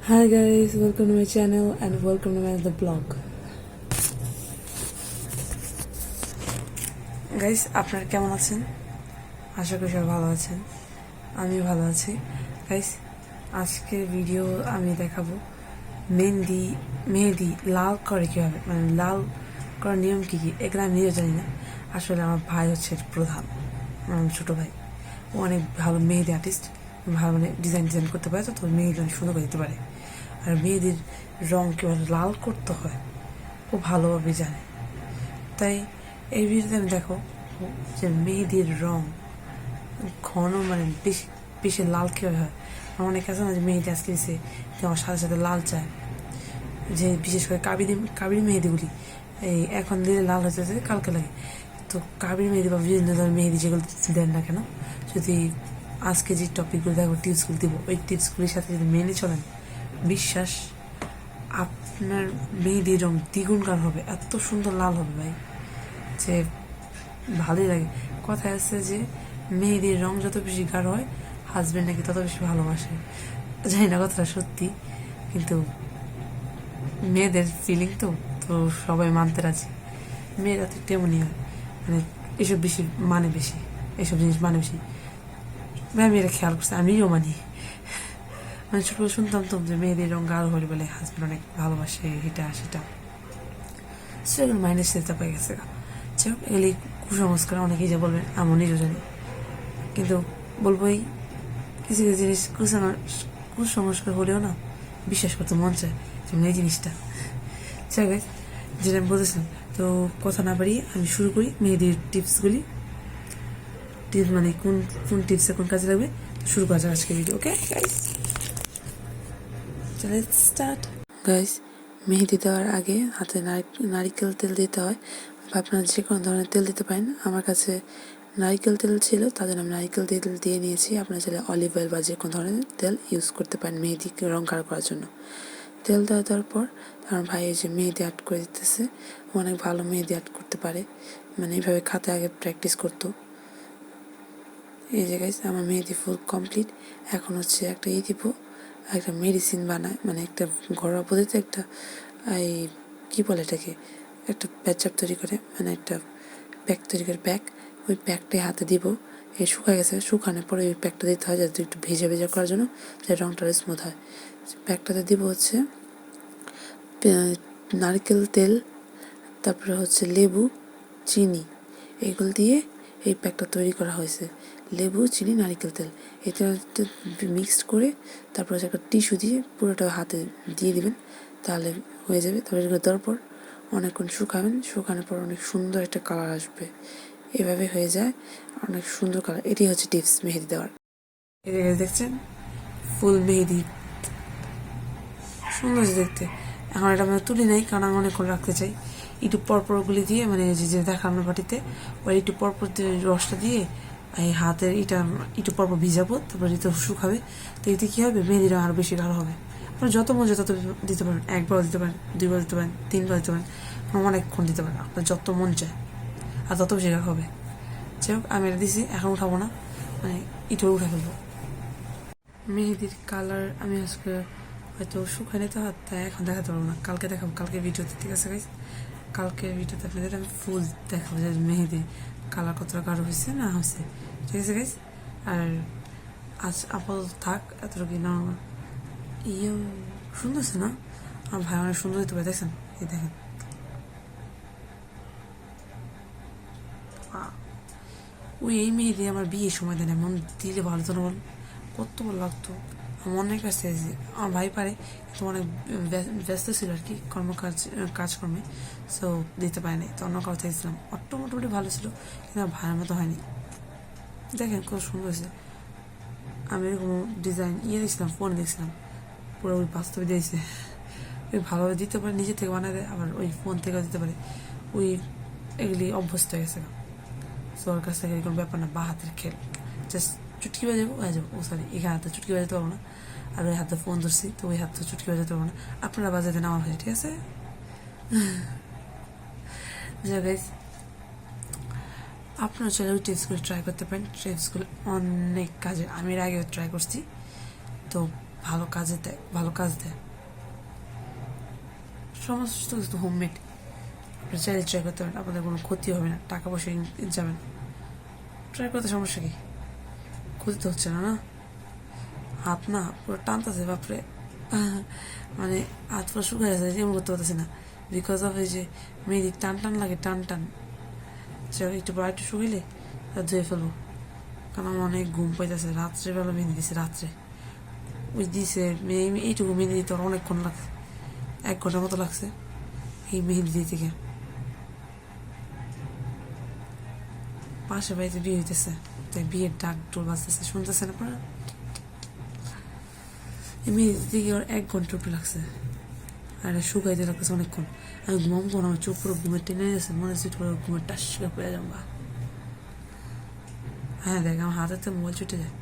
Hi guys, welcome to my channel and welcome to my other blog. Guys, আপনারা কেমন আছেন? আশা করি সবাই ভালো আছেন। আমিও ভালো আছি। গাইস, আজকের ভিডিও আমি দেখাবো মেহেদি লাল করে কীভাবে, মানে লাল করার নিয়ম কী কী, এগুলো আমি নিজেও জানি না। আসলে আমার ভাই হচ্ছে প্রধান, আমার ছোটো ভাই। ও অনেক ভালো মেহেদি আর্টিস্ট, ভালো মানে ডিজাইন করতে পারে, তো মেহেদি অনেক সুন্দর করে দিতে পারে। আর মেহেদির রং কীভাবে লাল করতে হয় ও ভালোভাবে জানে। তাই এই ভিডিওতে আমি দেখো যে মেহেদির রং ঘন মানে বেশি বেশি লাল কীভাবে হয়। আমার অনেক আছে না যে মেহেদি আজকে দিছে আমার সাথে সাথে লাল চায়, যে বিশেষ করে কাবির মেহেদিগুলি এই এখন দিলে লাল হতে কালকে লাগে। তো কাবির মেহেদি বা বিভিন্ন ধরনের মেহেদি যেগুলো দেন না কেন, যদি আজকে যে টপিকগুলো দেখো টিপসগুলো দিব, ওই টিপসগুলির সাথে যদি মেনে চলেন, বিশ্বাস আপনার মেহেদির রং দ্বিগুণ গাঢ় হবে, এত সুন্দর লাল হবে ভাই যে ভালোই লাগে। কথায় আছে যে মেহেদির রং যত বেশি গাঢ় হয় হাজবেন্ড নাকি তত বেশি ভালোবাসে। জানি না কথাটা সত্যি, কিন্তু মেয়েদের ফিলিং তো তো সবাই মানতে রাজি। মেয়েরা তো তেমনই হয়, মানে এসব বেশি এসব জিনিস মানে বেশি। মেয়েরা খেয়াল করছে, আমিও মানি। মানে ছোটবেলা শুনতাম তো যে মেয়েদের রং গাঢ় হলে বলে হাজবেন্ড অনেক ভালোবাসে, এটা সেটা, সেগুলো মাইন্ডের সাথে চাপা গেছে। এগুলি কুসংস্কার, অনেকেই যে বলবেন, আমি নিজেও জানি, কিন্তু বলবো এই কিছু কিছু জিনিস কুসংস্কার হলেও না বিশ্বাস করতে মন চায়, যেমন এই জিনিসটা। যেটা আমি বলতেছিলাম, তো কথা না বাড়িয়ে আমি শুরু করি মেহেদির টিপসগুলি। টিপস মানে কোন কোন টিপসে কোন কাজে লাগবে, শুরু করা যাক আজকে video. Okay guys, let's start. Guys, মেহেদি দেওয়ার আগে হাতে নারিকেল তেল দিতে হয়, বা আপনারা যে কোনো ধরনের তেল দিতে পারেন। আমার কাছে নারিকেল তেল ছিল, তাদের আমি নারিকেল তেল দিয়ে নিয়েছি। আপনার চাইলে অলিভ অয়েল বা যে কোনো ধরনের তেল ইউজ করতে পারেন মেহেদি রং গাঢ় করার জন্য। তেল দেওয়ার পর আমার ভাই এই যে মেহেদি অ্যাড করে দিতেছে, অনেক ভালো মেহেদি অ্যাড করতে পারে, মানে এইভাবে খাতে আগে প্র্যাকটিস করতো। এই যে গাইস, আমার মেহেদি ফুল কমপ্লিট। এখন হচ্ছে একটা দিব, একটা মেডিসিন বানায়, মানে একটা ঘরোয়া পদ্ধতিতে একটা এই কী বলে এটাকে, একটা প্যাচাপ তৈরি করে, মানে একটা প্যাক তৈরি করে, ওই প্যাকটাই হাতে দিব। এই শুকায় গেছে, শুকানোর পরে ওই প্যাকটা দিতে হয় যাতে একটু ভেজা করার জন্য, যাতে রংটা স্মুথ হয়। প্যাকটাতে দিব হচ্ছে নারকেল তেল, তারপরে হচ্ছে লেবু, চিনি, এগুলো দিয়ে এই প্যাকটা তৈরি করা হয়েছে। লেবু, চিনি, নারকেল তেল, এটা মিক্সড করে তারপর একটা টিস্যু দিয়ে পুরোটা হাতে দিয়ে দিবেন, তাহলে হয়ে যাবে। তারপরে এগুলো দেওয়ার পর অনেকক্ষণ শুকাবেন, শুকানোর পর অনেক সুন্দর একটা কালার আসবে। এভাবে হয়ে যায় অনেক সুন্দর কালার। এটি হচ্ছে টিপস মেহেদি দেওয়ার। এই দেখছেন ফুল মেহেদি, সুন্দর দেখতে। এখন এটা আমরা তুলি নাই, কারণ আমি অনেকক্ষণ রাখতে চাই। একটু পরপরগুলি দিয়ে, মানে যে দেখানো বাটিতে ওই একটু পরপর রসটা দিয়ে এই হাতের এটা একটু পরপর ভিজাবো, তারপরে এটা শুকাবে। তো এতে কী হবে, মেহেদিটা আরও বেশি গাঢ় হবে। আপনার যত মজা তত দিতে পারেন, একবার দিতে পারেন, দুইবার দিতে পারেন, তিনবার দিতে পারেন, অনেকক্ষণ দিতে পারেন, আপনার যত মন চায়, আর তত বেশি গাঢ় হবে। যাই হোক, আমি এটা দিছি, এখন উঠাবো না, মানে একটু উঠে ফেলবো। মেহেদির কালার আমি আজকে হয়তো শুকাই নিতে হয়, তাই এখন দেখাতে পারবো না, কালকে দেখাবো, কালকে ভিডিওতে। ঠিক আছে গাইস, কালকে ভিডিওতে আপনাদের আমি ফুল দেখাবো যে মেহেদি কালার কতটা গাঢ় হয়েছে না হয়েছে। ঠিক আছে গাইস, আর আজ আপাতত থাক এতটুকু। নর্মাল সুন্দর আছে না, আমার ভাই অনেক সুন্দর দিতে পারে, দেখছেন? এই দেখেন, ওই এই মেহেদি আমার বিয়ের সময় দেন, এমন দিলে ভালো তো না, বল কত ভালো লাগতো। আমার অনেক কাছে চাইছি, আমার ভাই পারে, কিন্তু অনেক ব্যস্ত ছিল আর কি কাজকর্মে, সো দিতে পারেনি। তো অন্য কারো চাইছিলাম, মোটামুটি ভালো ছিল, কিন্তু আমার ভাইয়ের মতো হয়নি। দেখেন কত সুন্দর হয়েছে। আমি এরকম ডিজাইন দেখছিলাম, ফোনে দেখছিলাম, পুরো ওই বাস্তবে দিয়েছে। ওই ভালোভাবে দিতে পারে, নিজে থেকে বানায় দেয়, আবার ওই ফোন থেকেও দিতে পারে। ওই এগুলি অভ্যস্ত হয়ে গেছে, সো ওর কাছ থেকে এরকম ব্যাপার না, বা হাতের খেল, জাস্ট চুটকি বাজাবো হয়ে যাবো। সরি, এখানে হাতে চুটকি বাজাতে পারবো না, আর ওই হাতে ফোন ধরছি, তো ওই হাতে চুটকি বাজাতে পারবো না। আপনারা বাজাতে না আমার ভাই, ঠিক আছে? গাইস, আপনারা চাইলে ওই টিপসগুলো ট্রাই করতে পারেন। টিপসগুলো অনেক কাজে, আমি এর আগেও ট্রাই করছি, তো ভালো কাজে দেয়, ভালো কাজ দেয়। সমস্ত কিছু হোমমেড, আপনি চাইলে ট্রাই করতে পারেন, আপনাদের কোনো ক্ষতি হবে না, টাকা পয়সা যাবে না। ট্রাই করতে সমস্যা কি, ক্ষতি তো হচ্ছে না। না হাত না পুরো টানতেছে বাপরে, মানে হাত পুরো শুকিয়ে গেছে, এমন করতে পারতেছি না, বিকজ অফ এই যে মেহেদি টান টান লাগে, টান টান। একটু পর একটু শুকিলে আর ধুয়ে ফেলবো, কারণ আমার অনেক ঘুম পাইতেছে। রাত্রেবেলা মেহেদি দিছে, রাত্রে ওই দিছে এইটুকু মেহেদি দিতে অনেকক্ষণ লাগছে, 1 ঘন্টার মতো লাগছে এই মেহেদি দিতে গিয়ে। পাশে বাড়িতে বিয়ে হইতেছে, তাই বিয়ের ডাক টোল বাজতেছে, শুনতেছেন আপনারা? এই মেহেদি দিতে গিয়ে 1 ঘন্টার উপরে লাগছে, আর শুকাইতে লাগতেছে অনেকক্ষণ। আমি ঘুমাম কোন, আমার চোখ পুরো ঘুমের টেনে গেছে, মনে হচ্ছে পুরো ঘুমের টাস করে পড়ে যাবো। হ্যাঁ দেখ, আমার হাতেতে মোবাইল ছুটে যায়।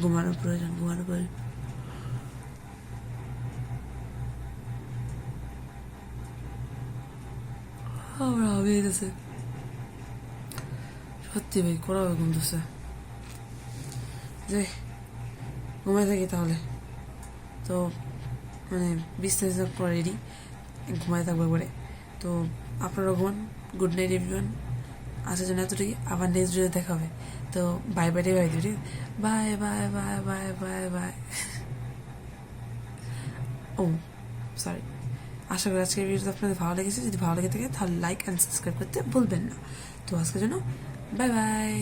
ঘুমানোর প্রয়োজন, ঘুমানোর প্রয়োজন। আমরা হবে গেছে সত্যি ভাই, করা হবে ঘুমতেছে। যে ঘুমাই থাকি তাহলে, তো মানে 20 পর রেডি, ঘুমাই থাকবো করে। তো আপনারা ঘুমান, গুড নাইট এভরিওয়ান। আসার জন্য এতটুকু, আবার নেক্সট ভিডিও দেখা হবে। তো বাই বাই বাই দিদি, bye bye bye bye bye bye. Oh sorry, আশা করি আজকের ভিডিওটা আপনাদের ভালো লেগেছে। যদি ভালো লেগে থাকে তাহলে লাইক অ্যান্ড সাবস্ক্রাইব করতে ভুলবেন না। তো আজকের জন্য বাই বাই।